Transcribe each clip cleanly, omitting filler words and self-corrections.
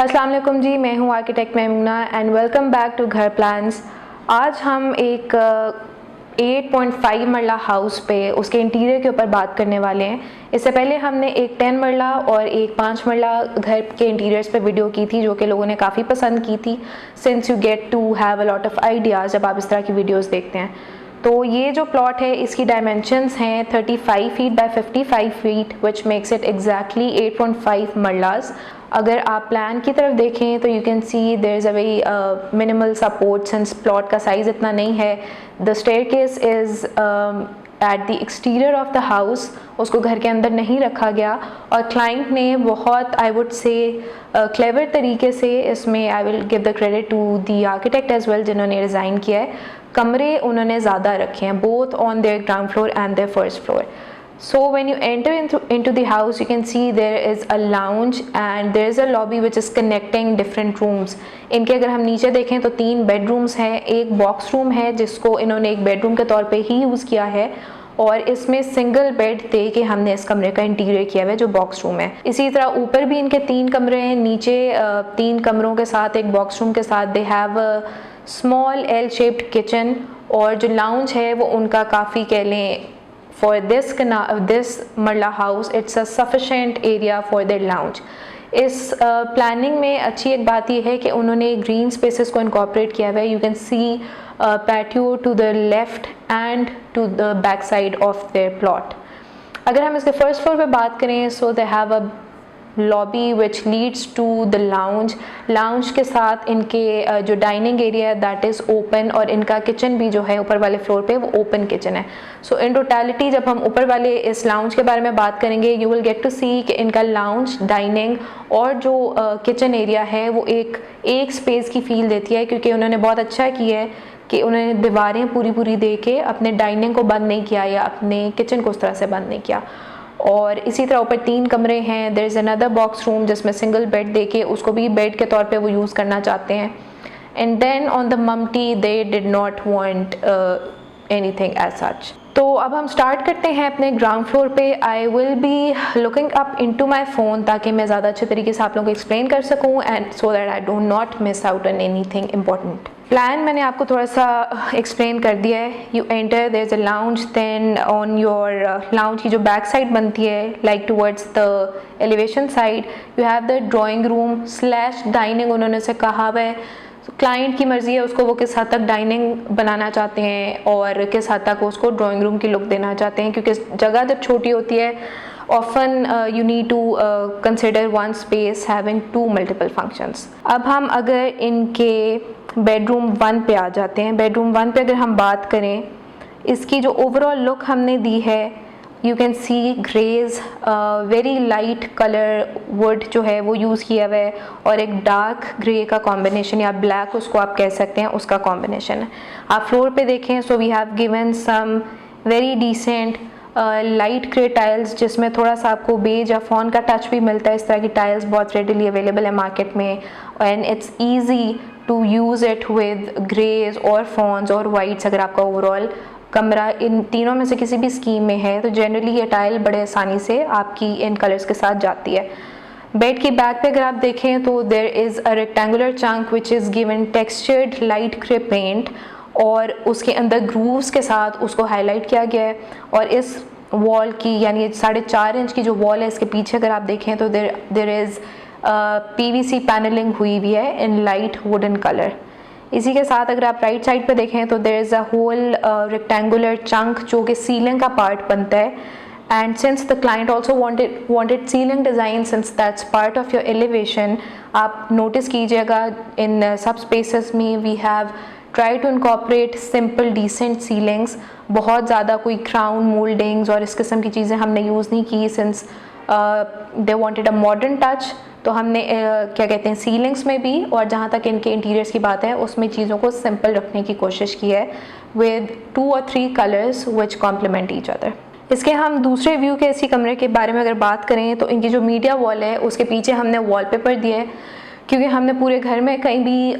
अस्सलाम वालेकुम जी, मैं हूँ architect Maimoona and welcome back to Ghar plans. आज हम एक 8.5 मरला हाउस पे उसके इंटीरियर के ऊपर बात करने वाले हैं। इससे पहले हमने एक 10 मरला और एक 5 मरला घर के इंटीरियर्स पे वीडियो की थी, जो कि लोगों ने काफ़ी पसंद की थी। Since you get to have a lot of ideas जब आप इस तरह की वीडियोज़ देखते हैं। तो ये जो प्लॉट है इसकी डायमेंशंस हैं 35 feet by 55 feet, which makes it exactly 8.5 marlas. अगर आप प्लान की तरफ देखें तो you can see there is a very minimal support, since plot का साइज़ इतना नहीं है। The staircase is at the exterior of the house, उसको घर के अंदर नहीं रखा गया। और क्लाइंट ने बहुत आई वुड से क्लेवर तरीके से, इसमें I will give the credit to the architect as well जिन्होंने डिज़ाइन किया है, कमरे उन्होंने ज़्यादा रखे हैं both on their ground floor and their first floor. So when you enter into the house, you can see there is a lounge and there is a lobby which is connecting different rooms. इनके अगर हम नीचे देखें तो 3 bedrooms हैं, एक box room है जिसको इन्होंने एक बेडरूम के तौर पे ही यूज़ किया है, और इसमें सिंगल बेड दे के हमने इस कमरे का इंटीरियर किया हुआ है जो बॉक्स रूम है। इसी तरह ऊपर भी इनके 3 कमरे हैं, नीचे 3 कमरों के साथ एक बॉक्स रूम के साथ दे have a small L shaped kitchen. और जो लाउंज है वो उनका काफ़ी कह लें for this Marla house, it's a sufficient area for their lounge. इस प्लानिंग में अच्छी एक बात यह है कि उन्होंने ग्रीन स्पेसेस को इनकॉर्पोरेट किया हुआ है। You can see patio to the left and to the back side of their plot. अगर हम इसके फर्स्ट फ्लोर पे बात करें, so they have a lobby which leads to the lounge के साथ इनके जो डाइनिंग एरिया है दैट इज़ ओपन, और इनका किचन भी जो है ऊपर वाले फ्लोर पे वो ओपन किचन है। सो इन टोटलिटी जब हम ऊपर वाले इस लाउंज के बारे में बात करेंगे, यू विल गेट टू सी कि इनका लाउंज, डाइनिंग और जो किचन एरिया है वो एक स्पेस की फील देती है, क्योंकि उन्होंने बहुत अच्छा किया है कि उन्होंने दीवारें पूरी दे के अपने डाइनिंग को बंद नहीं किया या अपने किचन को उस तरह से बंद नहीं किया। और इसी तरह ऊपर 3 कमरे हैं। There is another box room जिसमें सिंगल बेड देके उसको भी बेड के तौर पे वो यूज़ करना चाहते हैं। And then on the mumty they did not want anything as such. तो अब हम स्टार्ट करते हैं अपने ग्राउंड फ्लोर पे। I will be looking up into my phone ताकि मैं ज़्यादा अच्छे तरीके से आप लोगों को एक्सप्लेन कर सकूँ and so that I don't not miss out on anything important. Plan मैंने आपको थोड़ा सा एक्सप्लेन कर दिया है। You enter, there is a lounge, then on your lounge की जो बैक साइड बनती है like towards the elevation side, you have the drawing room slash dining. उन्होंने से कहा हुआ है, क्लाइंट की मर्ज़ी है उसको वो किस हद तक डाइनिंग बनाना चाहते हैं और किस हद तक उसको ड्राइंग रूम की लुक देना चाहते हैं, क्योंकि जगह जब छोटी होती है often you need to consider one space having 2 multiple functions. अब हम अगर इनके बेडरूम 1 पे आ जाते हैं। बेडरूम 1 पे अगर हम बात करें, इसकी जो ओवरऑल लुक हमने दी है, you can see greys, very light colour wood जो है वो यूज़ किया हुआ है, और एक डार्क ग्रे का कॉम्बिनेशन या ब्लैक उसको आप कह सकते हैं, उसका कॉम्बिनेशन है। आप फ्लोर पे देखें, so we have given some very decent light grey tiles जिसमें थोड़ा सा आपको बेज या फॉन का टच भी मिलता है। इस तरह की टाइल्स बहुत रेडिली अवेलेबल है मार्केट में, and it's easy to use it with greys और फॉन्स और वाइट्स। अगर आपका ओवरऑल कमरा इन तीनों में से किसी भी स्कीम में है तो जनरली ये टाइल बड़े आसानी से आपकी इन कलर्स के साथ जाती है। बेड की बैक पे अगर आप देखें तो there is a rectangular chunk which is given textured light grey paint, और उसके अंदर ग्रूव्स के साथ उसको हाईलाइट किया गया है। और इस वॉल की यानी 4.5 इंच की जो वॉल है, इसके पीछे अगर आप देखें तो देयर इज़ PVC पैनलिंग हुई हुई है इन लाइट वुडन कलर। इसी के साथ अगर आप राइट साइड पे देखें तो there is a whole rectangular chunk जो कि सीलिंग का पार्ट बनता है। And since the client also wanted ceiling design, since that's part of your elevation, आप नोटिस कीजिएगा इन सब स्पेसेस में we have try to incorporate simple decent ceilings. बहुत ज़्यादा कोई क्राउन मोल्डिंग्स और इस किस्म की चीज़ें हमने यूज़ नहीं की, since they wanted a modern touch. तो हमने क्या कहते हैं, सीलिंग्स में भी और जहाँ तक इनके इंटीरियर्स की बात है उसमें चीज़ों को सिंपल रखने की कोशिश की है with 2 or 3 colours which complement each other. इसके हम दूसरे व्यू के इसी कमरे के बारे में अगर बात करें तो इनकी जो मीडिया वॉल है उसके पीछे हमने वॉलपेपर दिया है, क्योंकि हमने पूरे घर में कहीं भी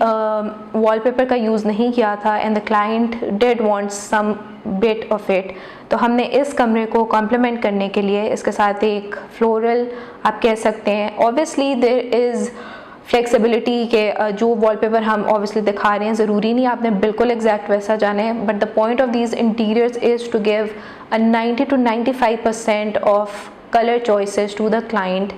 वॉलपेपर का यूज़ नहीं किया था and the client did want some bit of it. तो हमने इस कमरे को कॉम्प्लीमेंट करने के लिए इसके साथ एक फ्लोरल आप कह सकते हैं, ऑब्वियसली देयर इज़ फ्लेक्सिबिलिटी के जो वॉलपेपर हम ऑब्वियसली दिखा रहे हैं ज़रूरी नहीं आपने बिल्कुल एग्जैक्ट वैसा जाना है, but the point of these interiors is to give a 90 to 95% of colour choices to the client,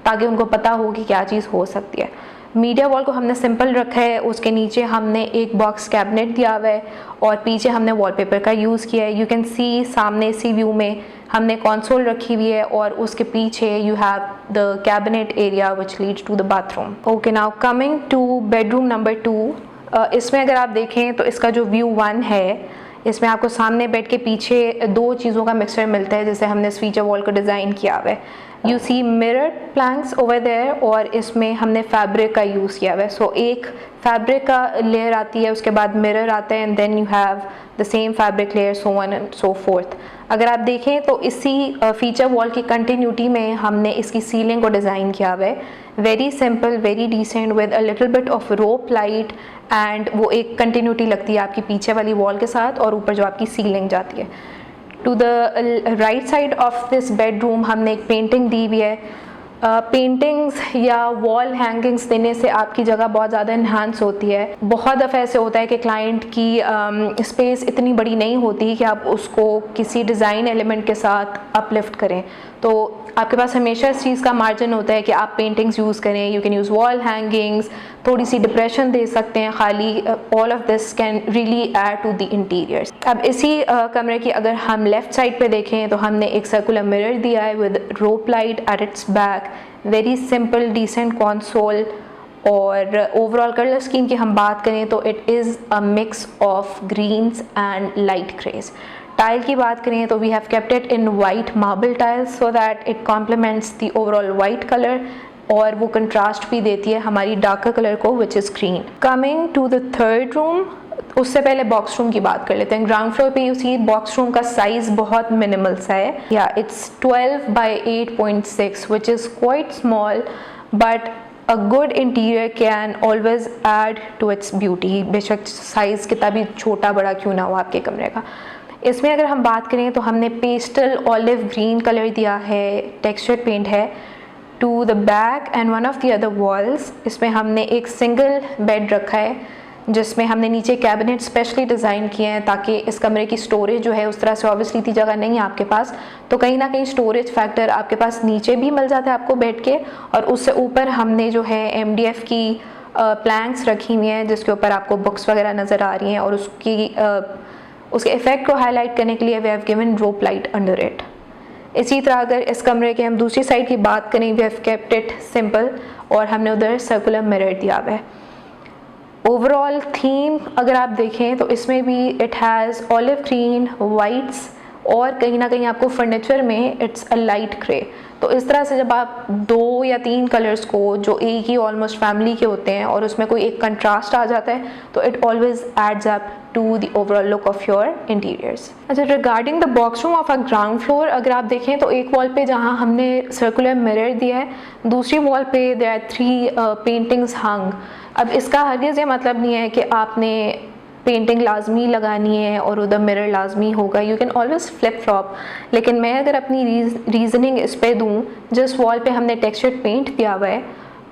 ताकि उनको पता हो कि क्या चीज़ हो सकती है। मीडिया वॉल को हमने सिंपल रखा है, उसके नीचे हमने एक बॉक्स कैबिनेट दिया हुआ है और पीछे हमने वॉलपेपर का यूज़ किया है। यू कैन सी सामने सी व्यू में हमने कंसोल रखी हुई है और उसके पीछे you have the cabinet area which leads to the bathroom. Okay, now coming to bedroom number 2। इसमें अगर आप देखें तो इसका जो व्यू 1 है, इसमें आपको सामने बेड के पीछे दो चीज़ों का मिक्सचर मिलता है जैसे हमने इस फीचर वॉल को डिज़ाइन किया हुआ है। You see mirror planks over there और इसमें हमने फैब्रिक का यूज़ किया हुआ है। सो एक फैब्रिक का लेयर आती है, उसके बाद मिरर आता है and then you have the same fabric layer, so on and so forth. अगर आप देखें तो इसी फीचर वॉल की कंटिन्यूटी में हमने इसकी सीलिंग को डिज़ाइन किया हुआ है। Very simple, very decent with a little bit of rope light and वो एक कंटिन्यूटी लगती है आपकी पीछे वाली वॉल के साथ और ऊपर जो आपकी सीलिंग जाती है। To the right side of this bedroom हमने एक पेंटिंग दी हुई है। पेंटिंग्स या वॉल हैंगिंग्स देने से आपकी जगह बहुत ज़्यादा इन्हांस होती है। बहुत दफ़ा ऐसे होता है कि क्लाइंट की स्पेस इतनी बड़ी नहीं होती कि आप उसको किसी डिज़ाइन एलिमेंट के साथ अपलिफ्ट करें, तो आपके पास हमेशा इस चीज़ का मार्जिन होता है कि आप पेंटिंग्स यूज़ करें। You can use wall hangings, थोड़ी सी डिप्रेशन दे सकते हैं खाली। All of this can really add to the interiors. अब इसी कमरे की अगर हम लेफ़्ट साइड पे देखें तो हमने एक सर्कुलर मिरर दिया है with rope light at its back. Very simple decent console और ओवरऑल कलर स्कीम की हम बात करें तो it is a mix of greens and light greys. Tile की बात करें तो we have kept it in white marble tiles so that it complements the overall white colour और वो कंट्रास्ट भी देती है हमारी डार्कर कलर को which is green. Coming to the third room, उससे पहले बॉक्स रूम की बात कर लेते हैं। ग्राउंड फ्लोर पे यू सी बॉक्स रूम का साइज बहुत मिनिमल सा है, या it's 12 by 8.6 which is quite small but a good interior can always add to its beauty. बेशक साइज़ कितना भी छोटा बड़ा क्यों ना हो आपके कमरे का। इसमें अगर हम बात करें तो हमने पेस्टल ऑलिव ग्रीन कलर दिया है, टेक्सचर पेंट है to the back and one of the other walls. इसमें हमने एक सिंगल बेड रखा है जिसमें हमने नीचे कैबिनेट स्पेशली डिज़ाइन किए हैं ताकि इस कमरे की स्टोरेज जो है उस तरह से ऑब्वियसली इतनी जगह नहीं है आपके पास, तो कहीं ना कहीं स्टोरेज फैक्टर आपके पास नीचे भी मिल जाता है आपको बेड के। और उससे ऊपर हमने जो है MDF की प्लैंक्स रखी हुई हैं जिसके ऊपर आपको बुक्स वगैरह नज़र आ रही हैं और उसके इफेक्ट को हाईलाइट करने के लिए we have given rope light under it. इसी तरह अगर इस कमरे के हम दूसरी साइड की बात करें, we have kept it simple और हमने उधर सर्कुलर मिरर दिया हुआ है। ओवरऑल थीम अगर आप देखें तो इसमें भी it has olive green, whites और कहीं ना कहीं आपको फर्नीचर में इट्स अ लाइट ग्रे। तो इस तरह से जब आप 2 या 3 कलर्स को जो एक ही ऑलमोस्ट फैमिली के होते हैं और उसमें कोई एक कंट्रास्ट आ जाता है तो it always adds up to the overall look of your interiors. अच्छा, regarding the box room of a ground floor अगर आप देखें तो एक वॉल पे जहाँ हमने सर्कुलर मिरर दिया है, दूसरी वॉल पे देयर आर 3 पेंटिंग्स हंग। अब इसका हरगिज़ ये मतलब नहीं है कि आपने पेंटिंग लाजमी लगानी है और उधर मिरर लाजमी होगा। You can always flip flop. लेकिन मैं अगर अपनी रीज़निंग इस पे दूँ, जिस वॉल पे हमने टेक्सचर पेंट दिया हुआ है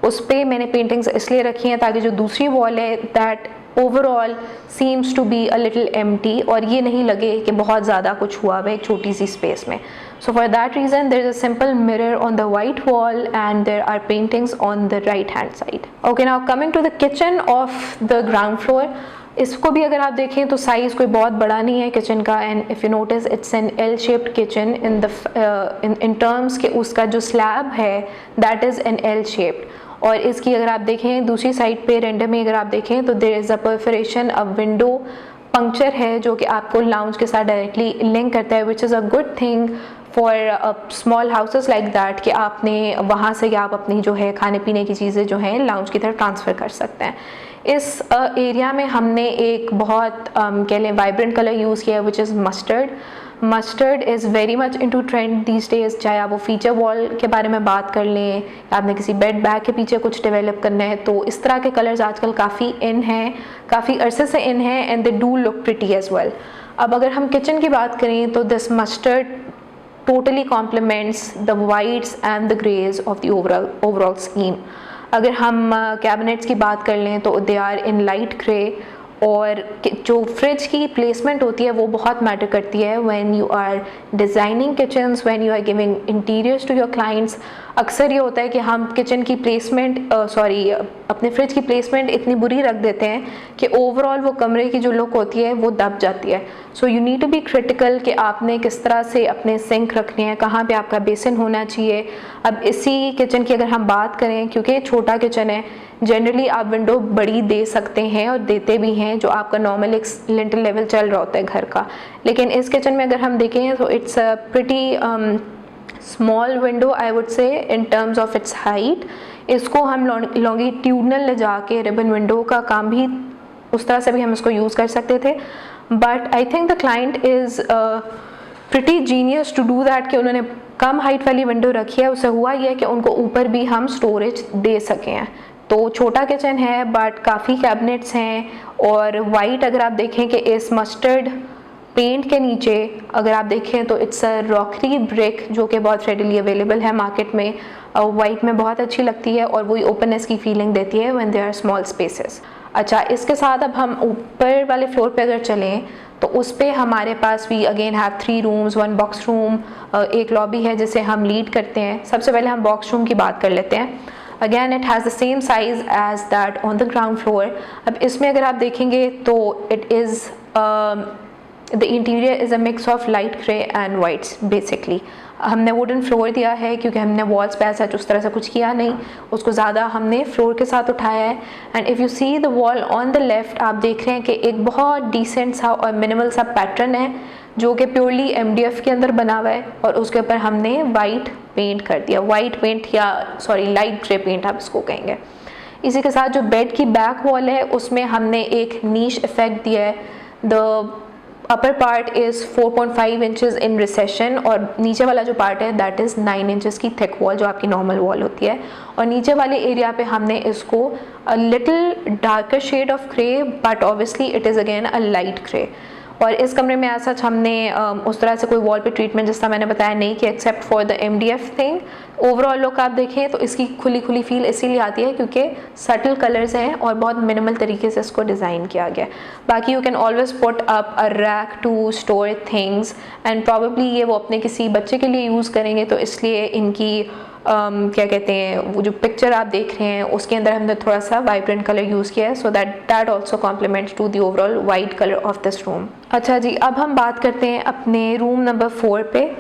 उस पर मैंने पेंटिंग्स इसलिए रखी हैं ताकि जो दूसरी वॉल है that overall seems to be a little empty और ये नहीं लगे कि बहुत ज़्यादा कुछ हुआ हुआ है एक छोटी सी स्पेस में। So for that reason there is a simple mirror on the white wall and there are paintings on the right hand side. Okay, now coming to the kitchen of the ground floor, इसको भी अगर आप देखें तो size कोई बहुत बड़ा नहीं है किचन का and if you notice it's an L shaped kitchen in terms के उसका जो स्लैब है that is an L shaped। और इसकी अगर आप देखें दूसरी साइड पे रेंडर में अगर आप देखें तो there is a perforation, a window puncture है जो कि आपको लाउंज के साथ डायरेक्टली लिंक करता है which is a good thing for small houses like that कि आपने वहाँ से आप अपनी जो है खाने पीने की चीज़ें जो हैं लाउंज की तरफ ट्रांसफ़र कर सकते हैं। इस एरिया में हमने एक बहुत कह लें वाइब्रेंट कलर यूज़ किया है which is mustard. Mustard is very much into trend these days, चाहे आप वो फीचर वॉल के बारे में बात कर लें या आपने किसी बेड बैग के पीछे कुछ डेवलप करना है, तो इस तरह के कलर्स आजकल काफ़ी इन हैं, काफ़ी अरसे से इन हैं and they do look pretty as well. अब अगर हम किचन की बात करें तो this mustard totally complements the whites and the grays of the overall scheme. अगर हम कैबिनेट्स की बात कर लें तो they are in light grey, और जो फ्रिज की प्लेसमेंट होती है वो बहुत मैटर करती है when you are designing kitchens, when you are giving interiors to your clients. अक्सर ये होता है कि हम किचन की प्लेसमेंट अपने फ्रिज की प्लेसमेंट इतनी बुरी रख देते हैं कि ओवरऑल वो कमरे की जो लुक होती है वो दब जाती है। So you need to be critical कि आपने किस तरह से अपने सिंक रखने हैं, कहाँ पे आपका बेसिन होना चाहिए। अब इसी किचन की अगर हम बात करें, क्योंकि छोटा किचन है, जनरली आप विंडो बड़ी दे सकते हैं और देते भी हैं जो आपका नॉर्मल एक लिंटल लेवल चल रहा होता है घर का। लेकिन इस किचन में अगर हम देखें तो it's a pretty small window I would say in terms of its height. इसको हम लॉन्गिट्यूडनल ले जाके रिबन विंडो का काम भी उस तरह से भी हम इसको यूज़ कर सकते थे, but I think the client is pretty genius to do that कि उन्होंने कम हाइट वाली विंडो रखी है। उससे हुआ यह कि उनको ऊपर भी हम स्टोरेज दे सकें। तो छोटा किचन है बट काफ़ी कैबिनेट्स हैं, और वाइट अगर आप देखें कि इस मस्टर्ड पेंट के नीचे अगर आप देखें तो इट्स अ रॉकरी ब्रिक जो कि बहुत रेडिली अवेलेबल है मार्केट में, वाइट में बहुत अच्छी लगती है और वही ओपननेस की फीलिंग देती है when there are small spaces. अच्छा, इसके साथ अब हम ऊपर वाले फ्लोर पे अगर चलें तो उस पर हमारे पास we again have 3 rooms, 1 box room, एक लॉबी है जिसे हम लीड करते हैं। सबसे पहले हम बॉक्स रूम की बात कर लेते हैं। Again it has the same size as that on the ground floor. अब इसमें अगर आप देखेंगे तो it is the interior is a mix of light grey and whites basically. हमने वुडन फ्लोर दिया है क्योंकि हमने वॉल्स पे ऐसा उस तरह से कुछ किया नहीं, उसको ज़्यादा हमने फ्लोर के साथ उठाया है। And if you see the wall on the left, आप देख रहे हैं कि एक बहुत डिसेंट सा और मिनिमल सा पैटर्न है जो कि प्योरली MDF के अंदर बना हुआ है, और उसके ऊपर हमने वाइट पेंट कर दिया, वाइट पेंट या लाइट ग्रे पेंट आप इसको कहेंगे। इसी के साथ जो बेड की बैक वॉल है उसमें हमने एक नीश इफेक्ट दिया है। The upper part is 4.5 inches in recession, और नीचे वाला जो पार्ट है दैट इज़ 9 इंचेस की थिक वॉल जो आपकी नॉर्मल वॉल होती है। और नीचे वाले एरिया पे हमने इसको a little darker shade of grey, but obviously it is again a light grey. और इस कमरे में ऐसा हमने उस तरह से कोई वॉल पे ट्रीटमेंट जिस तरह मैंने बताया नहीं कि except for the MDF thing. Overall look आप देखें तो इसकी खुली खुली फील इसीलिए आती है क्योंकि सटल कलर्स हैं और बहुत मिनिमल तरीके से इसको डिज़ाइन किया गया है। बाकी you can always put up a rack to store things, and probably ये वो अपने किसी बच्चे के लिए यूज़ करेंगे, तो इसलिए इनकी क्या कहते हैं, वो जो पिक्चर आप देख रहे हैं उसके अंदर हमने थोड़ा सा वाइब्रेंट कलर यूज़ किया है, so that also complements to the overall white colour of this room. अच्छा जी, अब हम बात करते हैं अपने रूम नंबर 4 पे।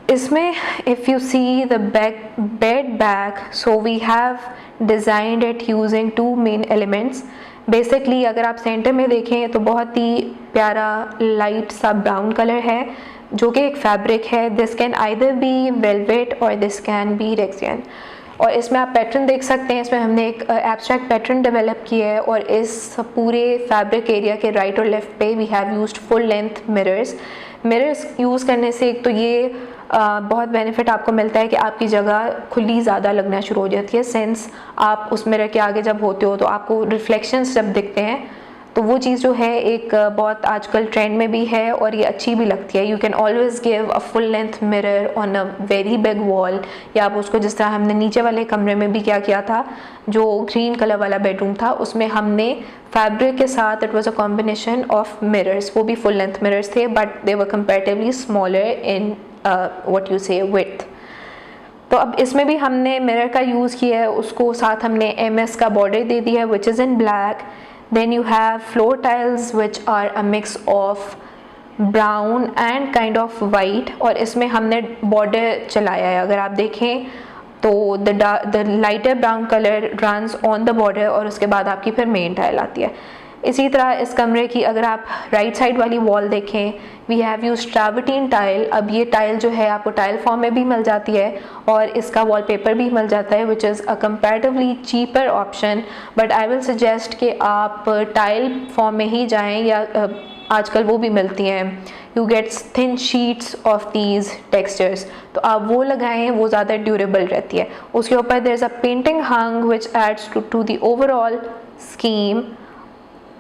इसमें if you see the bed back, so we have designed it using 2 main elements. Basically अगर आप सेंटर में देखें तो बहुत ही प्यारा लाइट सा ब्राउन कलर है जो कि एक फैब्रिक है। This can either be velvet और दिस कैन बी रेक्सियन। और इसमें आप पैटर्न देख सकते हैं, इसमें हमने एक एब्स्ट्रैक्ट पैटर्न डेवलप किया है, और इस पूरे फैब्रिक एरिया के राइट और लेफ्ट पे we have used full length mirrors use करने से एक तो ये बहुत बेनिफिट आपको मिलता है कि आपकी जगह खुली ज़्यादा लगना शुरू हो जाती है, सेंस आप उस मिरर के आगे जब होते हो तो आपको रिफ्लेक्शंस जब दिखते हैं तो वो चीज़ जो है एक बहुत आजकल ट्रेंड में भी है और ये अच्छी भी लगती है। You can always give a full length mirror on a very big wall, या आप उसको जिस तरह हमने नीचे वाले कमरे में भी क्या किया था, जो ग्रीन कलर वाला बेडरूम था उसमें हमने फैब्रिक के साथ it was a combination of mirrors, वो भी फुल लेंथ मिरर्स थे but they were comparatively smaller in what you से विड्थ। तो अब इसमें भी हमने मिरर का यूज़ किया है, उसको साथ हमने MS का बॉर्डर दे दिया है which is in black. Then you have floor tiles which are a mix of brown and kind of white, और इसमें हमने border चलाया है। अगर आप देखें तो the lighter brown color runs on the border और उसके बाद आपकी फिर मेन टाइल आती है। इसी तरह इस कमरे की अगर आप राइट साइड वाली वॉल देखें, we have used travertine tile. अब ये टाइल जो है आपको टाइल फॉर्म में भी मिल जाती है और इसका वॉलपेपर भी मिल जाता है which is a comparatively cheaper option, but I will suggest कि आप टाइल फॉर्म में ही जाएं, या आजकल वो भी मिलती हैं, you gets thin sheets of these textures, तो आप वो लगाएं, वो ज़्यादा ड्यूरेबल रहती है। उसके ऊपर there is a painting hung which adds to the overall scheme,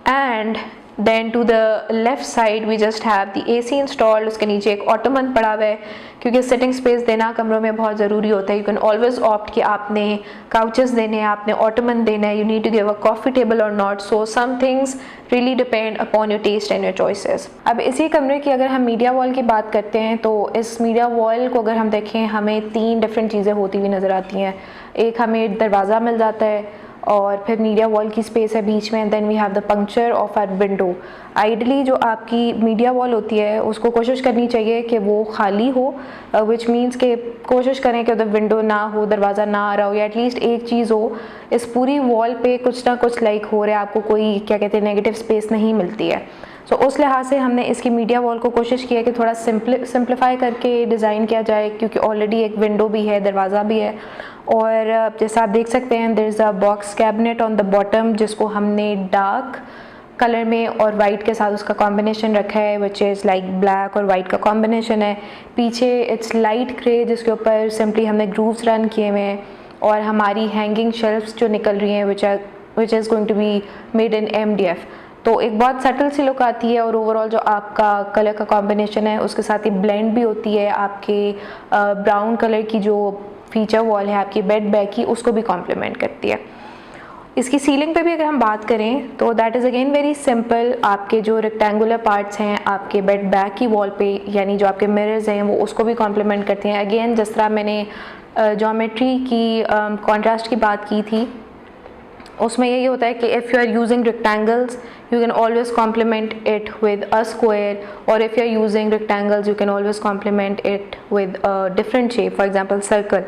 and then to the left side we just have the AC installed, उसके नीचे एक ऑटोमन पड़ा हुआ है क्योंकि सिटिंग स्पेस देना कमरों में बहुत ज़रूरी होता है। यू कैन ऑलवेज ऑप्ट कि आपने काउचेस देने हैं, आपने ऑटोमन देना है, you need to give a coffee table or not, so some things really depend upon your taste and your choices. अब इसी कमरे की अगर हम मीडिया वॉल की बात करते हैं तो इस मीडिया वॉल को अगर हम देखें हमें 3 डिफरेंट चीज़ें होती हुई नज़र आती हैं। एक हमें दरवाज़ा मिल जाता है और फिर मीडिया वॉल की स्पेस है बीच में, then we have the puncture of our window. Ideally जो आपकी मीडिया वॉल होती है उसको कोशिश करनी चाहिए कि वो खाली हो, विच मीन्स कि कोशिश करें कि उधर विंडो ना हो, दरवाज़ा ना आ रहा हो, या एटलीस्ट एक चीज़ हो इस पूरी वॉल पे कुछ ना कुछ लाइक हो रहा है, आपको कोई क्या कहते हैं नेगेटिव स्पेस नहीं मिलती है। सो उस लिहाज से हमने इसकी मीडिया वॉल को कोशिश किया कि थोड़ा सिंप्लीफाई करके डिज़ाइन किया जाए क्योंकि ऑलरेडी एक विंडो भी है, दरवाज़ा भी है। और जैसा आप देख सकते हैं there is a box cabinet on the bottom जिसको हमने डार्क कलर में और वाइट के साथ उसका कॉम्बिनेशन रखा है, विच इज़ लाइक ब्लैक और वाइट का कॉम्बिनेशन है। पीछे इट्स लाइट ग्रे जिसके ऊपर सिंपली हमने ग्रूव्स रन किए हुए हैं और हमारी हैंगिंग शेल्फ्स जो निकल रही हैं which is going to be made in MDF। तो एक बहुत सटल सी लुक आती है और ओवरऑल जो आपका कलर का कॉम्बिनेशन है उसके साथ ही ब्लेंड भी होती है। आपके ब्राउन कलर की जो फीचर वॉल है आपकी बेड बैक की उसको भी कॉम्प्लीमेंट करती है। इसकी सीलिंग पे भी अगर हम बात करें तो that is again very simple. आपके जो रेक्टेंगुलर पार्ट्स हैं आपके बेड बैक की वॉल पे यानी जो आपके मिरर्स हैं वो उसको भी कॉम्प्लीमेंट करते हैं। अगेन जिस तरह मैंने ज्योमेट्री की कॉन्ट्रास्ट की बात की थी उसमें यही होता है कि if you are using rectangles you can always complement it with a square, or if you are using rectangles you can always complement it with a different shape, for example circle।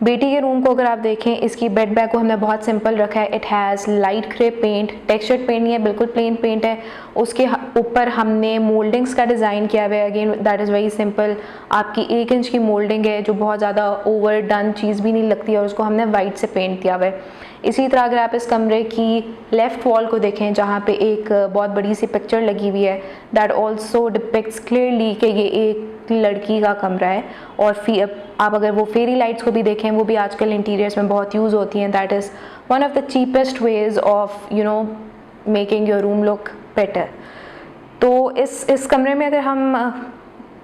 बेटी के room को अगर आप देखें इसकी bed back को हमने बहुत सिंपल रखा है। It has light grey paint, textured paint नहीं है, बिल्कुल प्लेन पेंट है। उसके ऊपर हमने मोल्डिंग्स का डिज़ाइन किया हुआ है। Again that is very simple. आपकी 1 इंच की मोल्डिंग है जो बहुत ज़्यादा ओवर डन चीज़ भी नहीं लगती और उसको हमने वाइट से पेंट किया हुआ है। इसी तरह अगर आप इस कमरे की लेफ़्ट वॉल को देखें जहाँ पे एक बहुत बड़ी सी पिक्चर लगी हुई है दैट ऑल्सो डिपिक्ट्स क्लियरली कि ये एक लड़की का कमरा है। और आप अगर वो फेरी लाइट्स को भी देखें वो भी आजकल इंटीरियर्स में बहुत यूज़ होती हैं। That is one of the cheapest ways of making your room look better. तो इस कमरे में अगर हम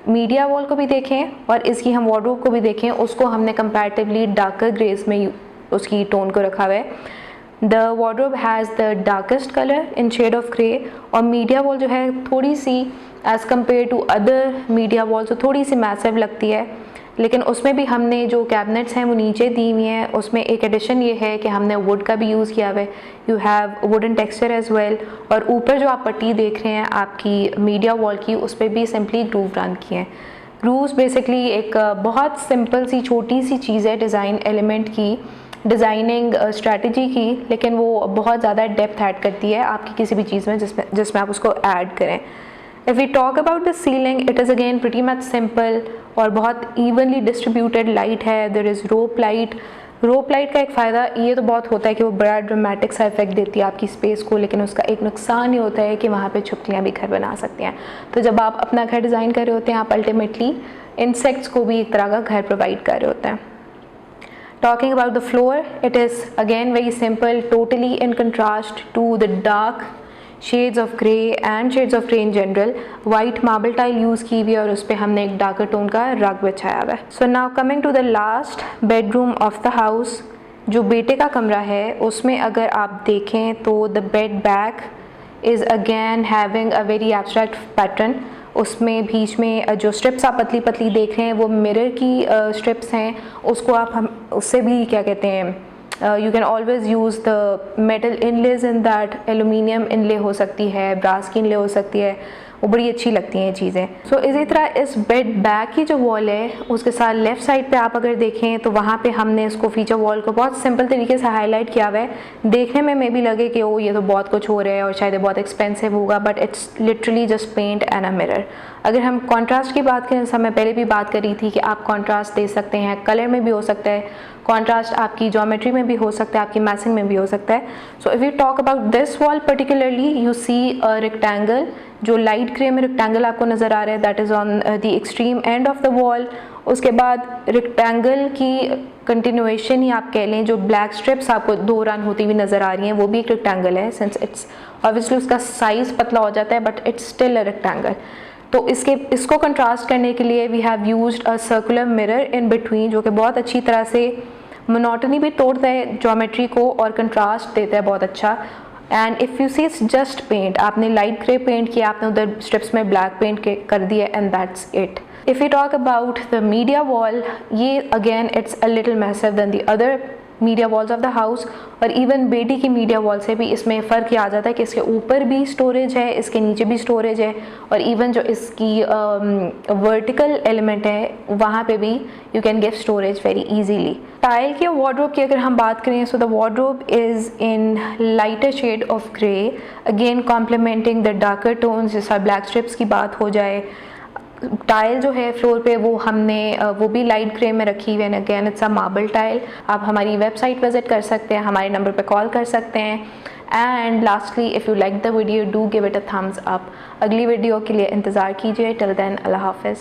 मीडिया वॉल को भी देखें और इसकी हम वार्डरोब को भी देखें उसको हमने कंपैरेटिवली डार्कर ग्रेस में उसकी टोन को रखा हुआ है। The wardrobe has the darkest colour in shade of grey और मीडिया वॉल जो है थोड़ी सी as compare to other media wall तो थोड़ी सी मैसिव लगती है, लेकिन उसमें भी हमने जो कैबिनेट्स हैं वो नीचे दी हुई हैं। उसमें एक एडिशन ये है कि हमने वुड का भी यूज़ किया हुआ है, you have wooden texture as well. और ऊपर जो आप पट्टी देख रहे हैं आपकी मीडिया वॉल की उस पर भी सिंपली ग्रूव रन किए हैं। ग्रूव्स बेसिकली एक बहुत सिंपल सी छोटी सी चीज़ है डिज़ाइन एलिमेंट की, डिज़ाइनिंग स्ट्रैटेजी की, लेकिन वो बहुत ज़्यादा डेप्थ ऐड करती है आपकी किसी भी चीज़ में जिसमें आप उसको ऐड करें। If we talk about the ceiling it is again pretty much simple और बहुत इवनली डिस्ट्रीब्यूटेड लाइट है। There is rope light. Rope light का एक फ़ायदा ये तो बहुत होता है कि वो बड़ा ड्रामेटिक सा इफेक्ट देती है आपकी स्पेस को, लेकिन उसका एक नुकसान ये होता है कि वहाँ पे छिपकलियाँ भी घर बना सकती हैं। तो जब आप अपना घर डिज़ाइन कर रहे होते हैं आप अल्टीमेटली इंसेक्ट्स को भी एक तरह का घर प्रोवाइड कर रहे होते हैं। Talking about the floor, it is again very simple, totally in contrast to the dark shades of grey and shades of grey in general. White marble tile use की हुई है और उस पर हमने एक डार्कर टोन का रग बिछाया हुआ है। So now coming to the last bedroom of the house, जो बेटे का कमरा है उसमें अगर आप देखें तो the bed back is again having a very abstract pattern। उसमें बीच में जो स्ट्रिप्स आप पतली पतली देख रहे हैं वो मिरर की स्ट्रिप्स हैं। उसको आप हम उससे भी क्या कहते हैं you can always use the metal inlays in that. Aluminium inlay हो सकती है, ब्रास की इनले हो सकती है, वो बड़ी अच्छी लगती हैं ये चीज़ें। सो इसी तरह इस बेड बैक की जो वॉल है उसके साथ लेफ़्ट साइड पे आप अगर देखें तो वहाँ पे हमने इसको फीचर वॉल को बहुत सिंपल तरीके से हाईलाइट किया हुआ है। देखने में मे भी लगे कि ओ ये तो बहुत कुछ हो रहा है और शायद बहुत एक्सपेंसिव होगा, but it's literally just paint and a mirror. अगर हम कॉन्ट्रास्ट की बात करें, जैसा मैं पहले भी बात करी थी कि आप कॉन्ट्रास्ट दे सकते हैं, कलर में भी हो सकता है, कॉन्ट्रास्ट आपकी ज्योमेट्री में भी हो सकता है, आपकी मैसिंग में भी हो सकता है। So if you talk about this wall particularly you see a rectangle, जो लाइट ग्रे में रेक्टेंगल आपको नज़र आ रहा है that is on the extreme end of the wall. उसके बाद रेक्टेंगल की कंटिन्यूएशन ही आप कह लें, जो ब्लैक स्ट्रिप्स आपको 2 रन होती हुई नज़र आ रही हैं वो भी एक रेक्टेंगल है, सिंस इट्स ऑब्वियसली उसका साइज़ पतला हो जाता है but it's still a rectangle. तो इसको कंट्रास्ट करने के लिए we have used a circular mirror in between, जो कि बहुत अच्छी तरह से मोनोटनी भी तोड़ता है ज्योमेट्री को और कंट्रास्ट देता है बहुत अच्छा। And if you see it's just paint, आपने लाइट ग्रे पेंट किया, आपने उधर स्ट्रिप्स में ब्लैक पेंट कर दिया and that's it. If we talk about the media wall, ये again it's a little massive than the other media walls of the house, और even बेटी की media wall से भी इसमें फ़र्क ये आ जाता है कि इसके ऊपर भी स्टोरेज है, इसके नीचे भी स्टोरेज है, और even जो इसकी vertical element है वहाँ पे भी you can give storage very easily। Tile के wardrobe की अगर हम बात करें, so the wardrobe is in lighter shade of grey, again complementing the darker tones, जैसा black strips की बात हो जाए। टाइल जो है फ्लोर पे वो भी लाइट ग्रे में रखी हुई है, again it's a marble tile. आप हमारी वेबसाइट विजिट कर सकते हैं, हमारे नंबर पे कॉल कर सकते हैं। And lastly, if you like the video do give it a thumbs up. अगली वीडियो के लिए इंतज़ार कीजिए। टिल देन, अल्लाह हाफिज़।